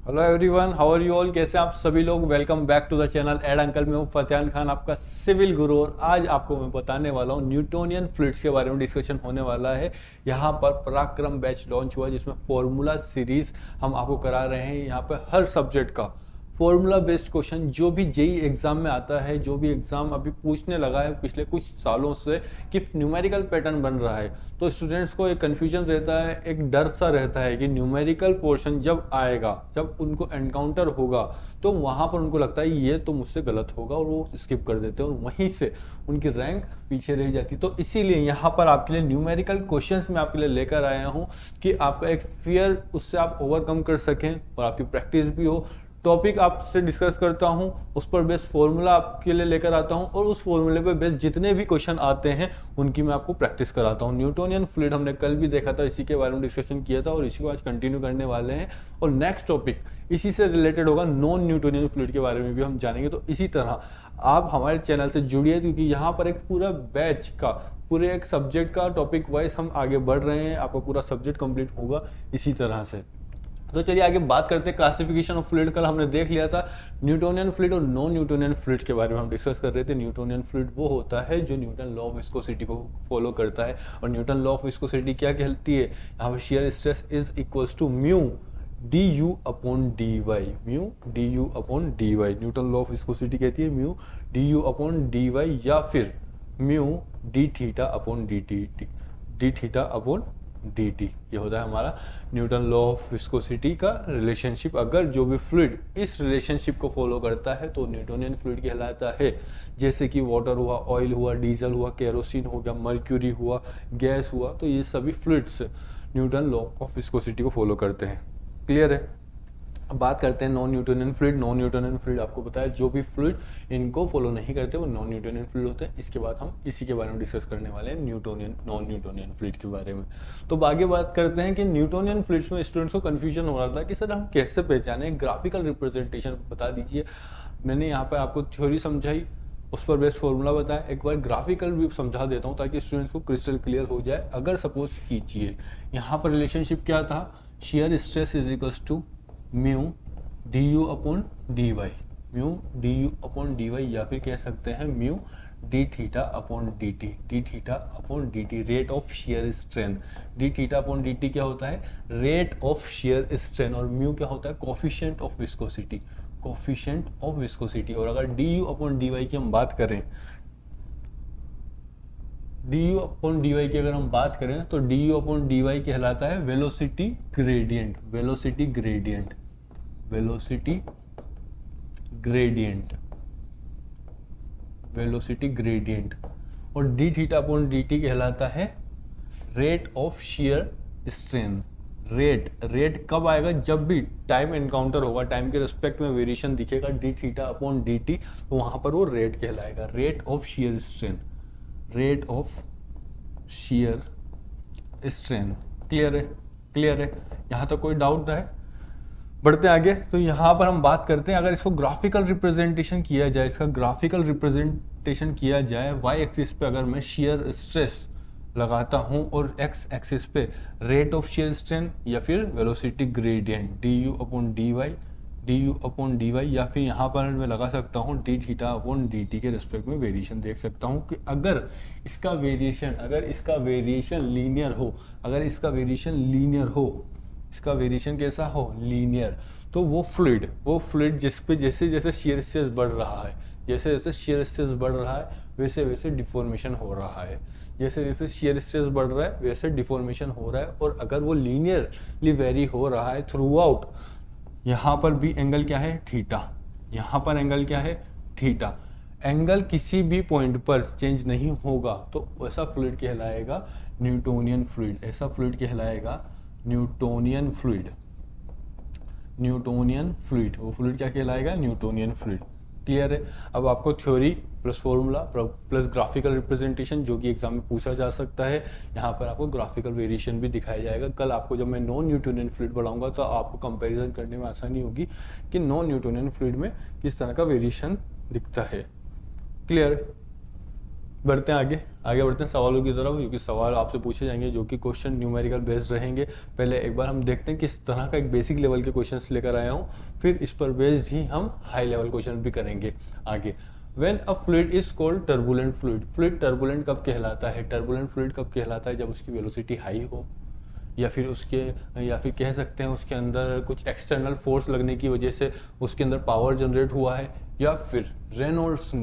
Hello everyone, how are you all. कैसे आप सभी लोग। Welcome back to the channel Ed Uncle. में हूँ फतेहान खान, आपका सिविल गुरु। और आज आपको मैं बताने वाला हूँ न्यूटोनियन फ्लूइड्स के बारे में डिस्कशन होने वाला है। यहाँ पर पराक्रम बैच लॉन्च हुआ जिसमें फॉर्मूला सीरीज हम आपको करा रहे हैं। यहाँ पे हर सब्जेक्ट का फॉर्मूला बेस्ड क्वेश्चन जो भी जेई एग्जाम में आता है, जो भी एग्जाम अभी पूछने लगा है पिछले कुछ सालों से कि न्यूमेरिकल पैटर्न बन रहा है, तो स्टूडेंट्स को एक कंफ्यूजन रहता है, एक डर सा रहता है कि न्यूमेरिकल पोर्शन जब आएगा, जब उनको एनकाउंटर होगा, तो वहां पर उनको लगता है ये तो मुझसे गलत होगा और वो स्किप कर देते हैं और वहीं से उनकी रैंक पीछे रह जाती। तो इसीलिए यहाँ पर आपके लिए न्यूमेरिकल क्वेश्चंस मैं आपके लिए लेकर आया हूँ कि आपका एक फियर उससे आप ओवरकम कर सकें और आपकी प्रैक्टिस भी हो। टॉपिक आपसे डिस्कस करता हूं, उस पर बेस्ड फॉर्मूला आपके लिए लेकर आता हूं और उस फॉर्मूले पे बेस्ड जितने भी क्वेश्चन आते हैं उनकी मैं आपको प्रैक्टिस कराता हूं। न्यूटोनियन फ्लूइड हमने कल भी देखा था, इसी के बारे में डिस्कशन किया था और इसी को आज कंटिन्यू करने वाले हैं। और नेक्स्ट टॉपिक इसी से रिलेटेड होगा, नॉन न्यूटोनियन फ्लूइड के बारे में भी हम जानेंगे। तो इसी तरह आप हमारे चैनल से जुड़िए, क्योंकि यहाँ पर एक पूरा बैच का, पूरे एक सब्जेक्ट का टॉपिक वाइज हम आगे बढ़ रहे हैं। आपका पूरा सब्जेक्ट कंप्लीट होगा इसी तरह से। तो चलिए आगे बात करते हैं क्लासिफिकेशन ऑफ फ्लूइड। कल हमने देख लिया था न्यूटोनियन फ्लूइड और नॉन न्यूटोनियन फ्लूइड के बारे में हम डिस्कस कर रहे थे। न्यूटोनियन फ्लूइड वो होता है जो न्यूटन लॉ ऑफ विस्कोसिटी को फॉलो करता है। और न्यूटन लॉ ऑफ विस्कोसिटी क्या कहती है, यहाँ पर shear stress is equals to mu d you upon D y. Mu d you upon D y Newton law of viscosity कहती है mu d you upon D y, या फिर mu d theta upon D t, d theta upon D t. ये होता है हमारा Newton law of viscosity का relationship. अगर जो भी फ्लूइड इस रिलेशनशिप को फॉलो करता है तो न्यूटोनियन फ्लूइड कहलाता है। जैसे कि वाटर हुआ, ऑयल हुआ, डीजल हुआ, केरोसिन हो गया, मर्क्यूरी हुआ, गैस हुआ, तो ये सभी fluids Newton law of viscosity को फॉलो करते हैं। क्लियर है। अब बात करते हैं non Newtonian fluid. Non Newtonian fluid आपको बताया जो भी फ्लूइड इनको फॉलो नहीं करते वो नॉन न्यूटोनियन फ्लूइड होते हैं। इसके बाद हम इसी के बारे में डिस्कस करने वाले हैं, न्यूटोनियन नॉन न्यूटोनियन फ्लूइड के बारे में। तो आगे बात करते हैं कि न्यूटोनियन फ्लूइड्स में स्टूडेंट्स को कंफ्यूजन हो रहा था कि सर हम कैसे पहचाने, ग्राफिकल रिप्रेजेंटेशन बता दीजिए। मैंने यहाँ पर आपको थ्योरी समझाई, उस पर बेस्ट फॉर्मूला बताया, एक बार ग्राफिकल भी समझा देता हूँ ताकि स्टूडेंट्स को क्रिस्टल क्लियर हो जाए। अगर सपोज कीजिए यहाँ पर रिलेशनशिप क्या था, shear stress is equals to mu d you upon D y, mu d you upon D y, या फिर कह सकते हैं mu d theta upon D t, d theta upon D t, rate of shear strain. D theta upon D t क्या होता है, rate of shear strain, और mu क्या होता है, coefficient of viscosity, coefficient of viscosity. और अगर d you upon D Y की हम बात करें, D you upon D Y की अगर हम बात करें तो D you upon D Y कहलाता है velocity gradient, velocity gradient, velocity gradient, velocity gradient. और D theta upon D T कहलाता है rate of shear strain. Rate कब आएगा, जब भी टाइम एनकाउंटर होगा, टाइम के रिस्पेक्ट में वेरिएशन दिखेगा D theta upon D T, तो वहां पर वो रेट कहलाएगा, rate of shear strain, rate of shear strain. Clear है, क्लियर है, यहां तक कोई डाउट है। बढ़ते आगे, तो यहाँ पर हम बात करते हैं अगर इसको ग्राफिकल रिप्रेजेंटेशन किया जाए, इसका ग्राफिकल रिप्रेजेंटेशन किया जाए, वाई एक्सिस पे अगर मैं शियर स्ट्रेस लगाता हूँ और एक्स एक्सिस पे रेट ऑफ शियर स्ट्रेन या फिर velocity gradient d you upon D y, d you upon D y, या फिर यहाँ पर मैं लगा सकता हूँ d theta upon D t के रिस्पेक्ट में वेरिएशन देख सकता हूँ कि अगर इसका वेरिएशन लीनियर हो, अगर इसका वेरिएशन लीनियर हो, इसका वेरिएशन कैसा हो, लीनियर, तो वो फ्लूइड जिस पे जैसे जैसे शियर स्ट्रेस बढ़ रहा है, जैसे जैसे शियर स्ट्रेस बढ़ रहा है वैसे वैसे डिफॉर्मेशन हो रहा है, जैसे जैसे शियर स्ट्रेस बढ़ रहा है वैसे डिफॉर्मेशन हो रहा है। और अगर वो लीनियरली वेरी हो रहा है थ्रू आउट, यहाँ पर भी एंगल क्या है, थीटा, यहाँ पर एंगल क्या है, थीटा, एंगल किसी भी पॉइंट पर चेंज नहीं होगा, तो ऐसा फ्लूइड कहलाएगा न्यूटोनियन फ्लूइड, ऐसा फ्लूइड कहलाएगा न्यूटोनियन फ्लूइड, न्यूटोनियन फ्लूइड, वो फ्लूइड क्या कहलाएगा, न्यूटोनियन फ्लूइड। क्लियर है। अब आपको theory plus formula plus graphical representation जो कि एग्जाम में पूछा जा सकता है, यहाँ पर आपको ग्राफिकल वेरिएशन भी दिखाया जाएगा। कल आपको जब मैं नॉन न्यूटोनियन फ्लूइड पढ़ाऊंगा तो आपको कंपैरिजन करने में आसानी होगी कि नॉन न्यूटोनियन फ्लूइड में किस तरह का वेरिएशन दिखता है। क्लियर। बढ़ते हैं आगे बढ़ते हैं सवालों की तरफ, क्योंकि सवाल आपसे पूछे जाएंगे जो कि क्वेश्चन न्यूमेरिकल बेस्ड रहेंगे। पहले एक बार हम देखते हैं किस तरह का एक बेसिक लेवल के क्वेश्चंस लेकर आया हूँ, फिर इस पर बेस्ड ही हम हाई लेवल क्वेश्चन भी करेंगे आगे। When a fluid is called turbulent fluid, fluid turbulent कब कहलाता है? टर्बुलेंट फ्लूइड कब कहलाता है? जब उसकी वेलोसिटी हाई हो, या फिर कह सकते हैं उसके अंदर कुछ एक्सटर्नल फोर्स लगने की वजह से उसके अंदर पावर जनरेट हुआ है, या फिर रेनॉल्ड्स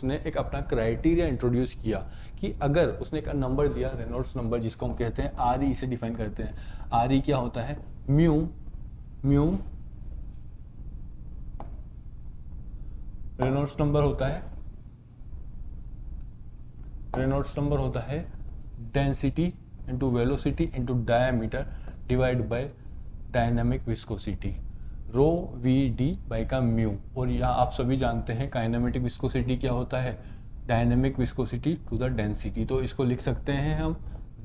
ने एक अपना क्राइटेरिया इंट्रोड्यूस किया कि अगर उसने एक नंबर दिया, रेनॉल्ड्स नंबर जिसको हम कहते हैं आर ई, इसे डिफाइन करते हैं। आर ई क्या होता है? म्यू रेनॉल्ड्स नंबर होता है density into velocity into diameter divide by dynamic viscosity, rho v d by का म्यू। और यहाँ आप सभी जानते हैं काइनेमेटिक विस्कोसिटी क्या होता है? Dynamic viscosity to the density. तो इसको लिख सकते हैं हम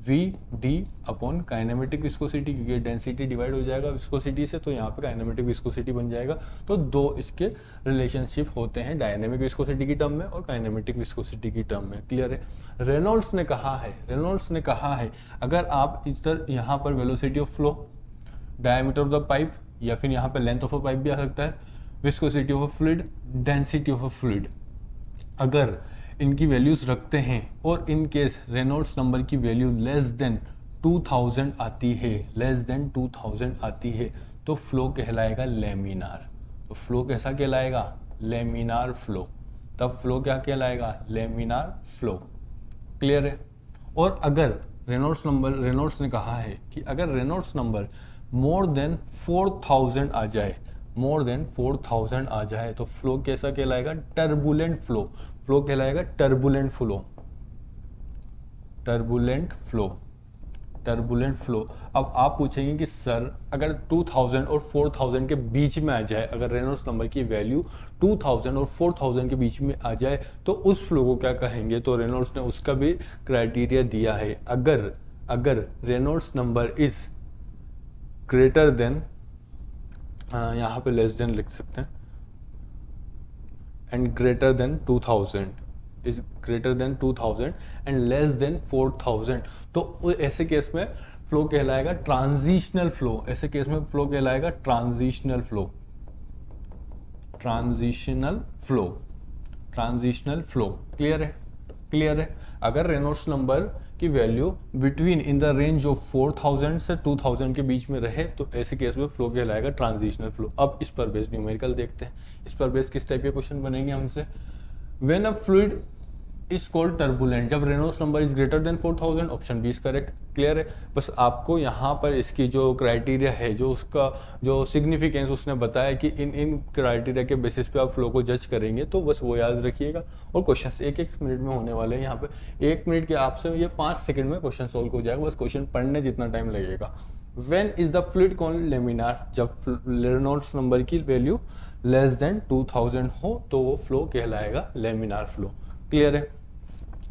v d upon kinematic viscosity, क्योंकि डेंसिटी डिवाइड हो जाएगा विस्कोसिटी से, तो यहाँ पे काइनेमेटिक विस्कोसिटी बन जाएगा। तो दो इसके रिलेशनशिप होते हैं, डायनामिक विस्कोसिटी की टर्म में और काइनेमेटिक विस्कोसिटी की टर्म में। क्लियर है? रेनॉल्ड्स ने कहा है अगर आप इधर यहाँ पर velocity of flow, diameter of the pipe, या फिर यहाँ पे लेंथ ऑफ अ पाइप भी आ सकता है, viscosity of a fluid, density of a fluid, अगर इनकी वैल्यूज रखते हैं और इन केस रेनॉल्ड्स नंबर की वैल्यू लेस देन 2000 आती है तो फ्लो कहलाएगा लेमिनार। तो फ्लो कैसा कहलाएगा? Laminar flow. तब फ्लो क्या कहलाएगा? Laminar flow. क्लियर है? और अगर रेनॉल्ड्स ने कहा है कि अगर रेनॉल्ड्स नंबर मोर देन 4000 आ जाए तो फ्लो कैसा कहलाएगा? Turbulent flow. फ्लो कहलाएगा टर्बुलेंट फ्लो। अब आप पूछेंगे कि सर अगर 2000 और 4000 के बीच में आ जाए, अगर रेनॉल्ड्स नंबर की वैल्यू 2000 और 4000 के बीच में आ जाए तो उस फ्लो को क्या कहेंगे? तो रेनॉल्ड्स ने उसका भी क्राइटेरिया दिया है। अगर Reynolds number is greater then, यहाँ पे लेस देन लिख सकते हैं, and greater than 2000 and less than 4000, तो ऐसे केस में फ्लो कहलाएगा ट्रांजिशनल फ्लो। क्लियर है? अगर रेनॉल्ड्स नंबर की value between in the range of 4000 से 2000 के बीच में रहे तो ऐसे केस में फ्लो कहलाएगा ट्रांजिशनल फ्लो। अब इस पर बेस्ड न्यूमेरिकल देखते हैं। इस पर बेस्ड किस टाइप के क्वेश्चन बनेंगे हमसे? When a fluid is called turbulent, जब Reynolds number is greater than 4000, option B is correct. Clear है? बस आपको यहाँ पर इसकी जो क्राइटेरिया है, जो उसका जो सिग्निफिकेंस उसने बताया कि इन क्राइटेरिया के बेसिस पे आप फ्लो को जज करेंगे, तो बस वो याद रखिएगा। और क्वेश्चन एक मिनट में होने वाले हैं। यहाँ पे 1 मिनट के आपसे ये 5 सेकंड में क्वेश्चन सॉल्व हो जाएगा, बस क्वेश्चन पढ़ने जितना टाइम लगेगा। When is the fluid called laminar, जब रेनॉल्ड्स नंबर की वैल्यू लेस देन 2000 हो तो वो फ्लो कहलाएगा लेमिनार फ्लो। क्लियर है?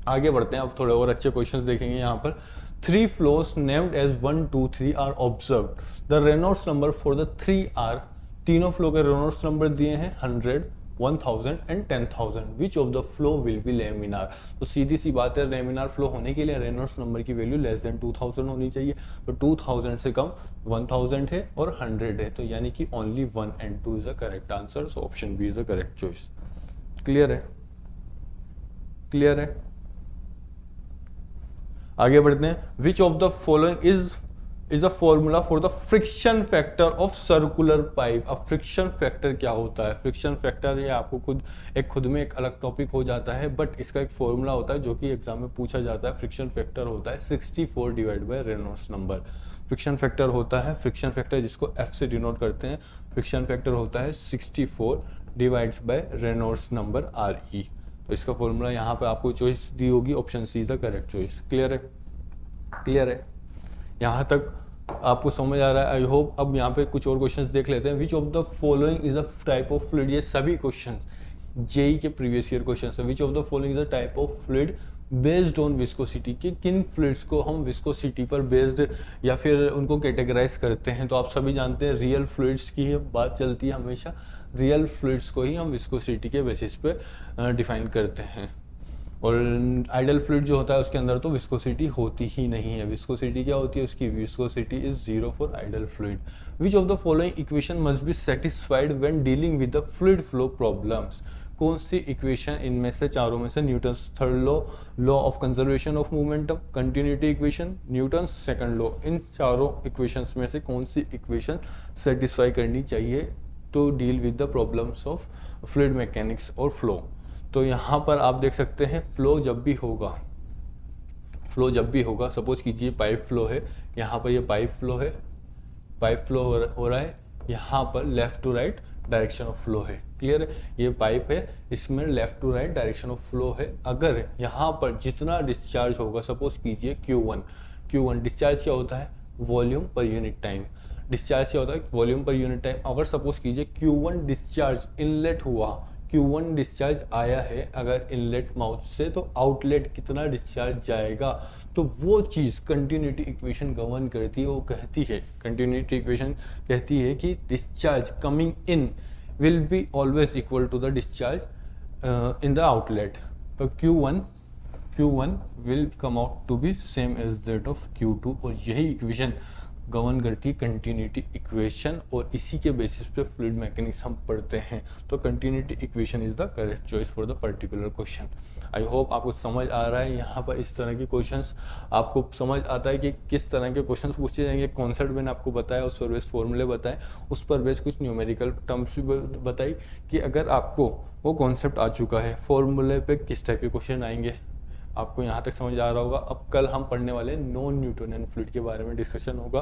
आगे बढ़ते हैं, अब थोड़े और अच्छे क्वेश्चंस देखेंगे। यहाँ पर 3 flows named as 1, 2, 3 are observed. The Reynolds number for the 3 are, तीनों फ्लो के रेनॉल्ड्स नंबर दिए हैं 100, 1000 and 10,000. Which of the flow will be laminar? तो सीधी सी बात है, लेमिनार फ्लो होने के लिए रेनॉल्ड्स नंबर की वैल्यू लेस देन 2000 होनी चाहिए। तो 2000 से कम 1000 है और 100 है, तो यानी कि only 1 and 2 is the correct answer. So option B is the correct choice. Clear है? आगे बढ़ते हैं। Which of the following is a formula for the friction factor of circular pipe. अब फ्रिक्शन फैक्टर क्या होता है? फ्रिक्शन फैक्टर ये आपको खुद में एक अलग टॉपिक हो जाता है, बट इसका एक फॉर्मूला होता है जो कि एग्जाम में पूछा जाता है। फ्रिक्शन फैक्टर होता है 64 divide by Reynolds number. Friction factor होता है, फ्रिक्शन फैक्टर जिसको एफ से डिनोट करते हैं, फ्रिक्शन फैक्टर होता है 64 divides by Reynolds number R E. तो इसका फॉर्मूला यहाँ पे आपको चॉइस दी होगी, option C is the correct choice. Clear है? यहाँ तक आपको समझ आ रहा है, आई होप। अब यहाँ पे कुछ और क्वेश्चंस देख लेते हैं। Which of the following is a type of fluid, ये सभी क्वेश्चन जेई के प्रीवियस ईयर क्वेश्चन है। विच of the following is a type of fluid based on viscosity, कि किन फ्लूइड्स को हम विस्कोसिटी पर बेस्ड या फिर उनको कैटेगराइज करते हैं। तो आप सभी जानते हैं रियल फ्लूइड्स की बात चलती है हमेशा, रियल फ्लूइड्स को ही हम विस्कोसिटी के बेसिस पे डिफाइन करते हैं। और आइडल फ्लूइड जो होता है उसके अंदर तो विस्कोसिटी होती ही नहीं है। विस्कोसिटी क्या होती है उसकी? Viscosity is zero for ideal fluid. Which of the following equation must be satisfied when dealing with the fluid flow problems? कौन सी इक्वेशन इनमें से चारों में से? Newton's third law, law of conservation of momentum, continuity equation, Newton's second law, इन चारों equations में से कौन सी इक्वेशन सेटिस्फाई करनी चाहिए to deal with the problems of fluid mechanics और फ्लो? तो यहाँ पर आप देख सकते हैं फ्लो जब भी होगा, सपोज कीजिए पाइप फ्लो है, यहाँ पर ये पाइप फ्लो है, पाइप फ्लो हो रहा है, यहाँ पर left to right direction of flow है। क्लियर है? ये पाइप है, इसमें left to right direction of flow है। अगर यहाँ पर जितना डिस्चार्ज होगा, सपोज कीजिए Q1 डिस्चार्ज क्या होता है? Volume per unit time. Discharge क्या होता है? Volume per unit time. अगर सपोज कीजिए Q1 डिस्चार्ज इनलेट हुआ, Q1 डिस्चार्ज आया है अगर इनलेट माउथ से, तो आउटलेट कितना डिस्चार्ज जाएगा? तो वो चीज़ कंटिन्यूटी इक्वेशन गवर्न करती है। वो कहती है, कंटिन्यूटी इक्वेशन कहती है कि discharge coming in will be always equal to the discharge in the outlet. तो Q1 will come out to be same as that of Q2, और यही इक्वेशन गवर्न करती है कंटिन्यूटी इक्वेशन, और इसी के बेसिस पे फ्लूइड मैकेनिक्स हम पढ़ते हैं। तो continuity equation is the correct choice for the particular question. I hope आपको समझ आ रहा है। यहाँ पर इस तरह के क्वेश्चंस आपको समझ आता है कि किस तरह के क्वेश्चंस पूछे जाएंगे। कॉन्सेप्ट मैंने आपको बताया, उस पर बेस फॉर्मूले बताए, उस पर बेस कुछ न्यूमेरिकल टर्म्स भी बताई कि अगर आपको वो कॉन्सेप्ट आ चुका है, फॉर्मूले पे किस टाइप के क्वेश्चन आएंगे आपको यहाँ तक समझ आ रहा होगा। अब कल हम पढ़ने वाले नॉन न्यूटोनियन फ्लूइड के बारे में डिस्कशन होगा।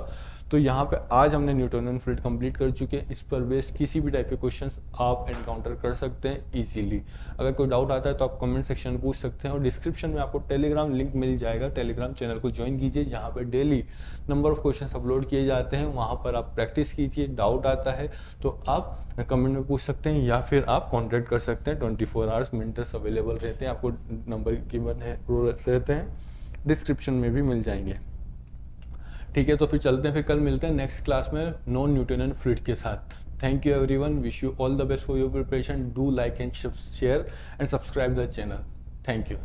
तो यहाँ पे आज हमने न्यूटोनियन फ्लूइड कंप्लीट कर चुके हैं। इस पर बेस किसी भी टाइप के क्वेश्चंस आप एनकाउंटर कर सकते हैं इजीली। अगर कोई डाउट आता है तो आप कमेंट सेक्शन में पूछ सकते हैं, और डिस्क्रिप्शन में आपको टेलीग्राम लिंक मिल जाएगा। टेलीग्राम चैनल को ज्वाइन कीजिए, जहाँ पर daily number of question upload किए जाते हैं। वहाँ पर आप प्रैक्टिस कीजिए। डाउट आता है तो आप कमेंट में पूछ सकते हैं, या फिर आप कॉन्टैक्ट कर सकते हैं। 24 आवर्स मेंटर्स अवेलेबल रहते हैं, आपको नंबर गिवन है रहते हैं, डिस्क्रिप्शन में भी मिल जाएंगे। ठीक है, तो फिर चलते हैं, फिर कल मिलते हैं नेक्स्ट क्लास में नॉन न्यूटोनियन फ्लूइड के साथ। Thank you everyone, wish you all the best for your preparation. Do like and share and subscribe the channel. Thank you.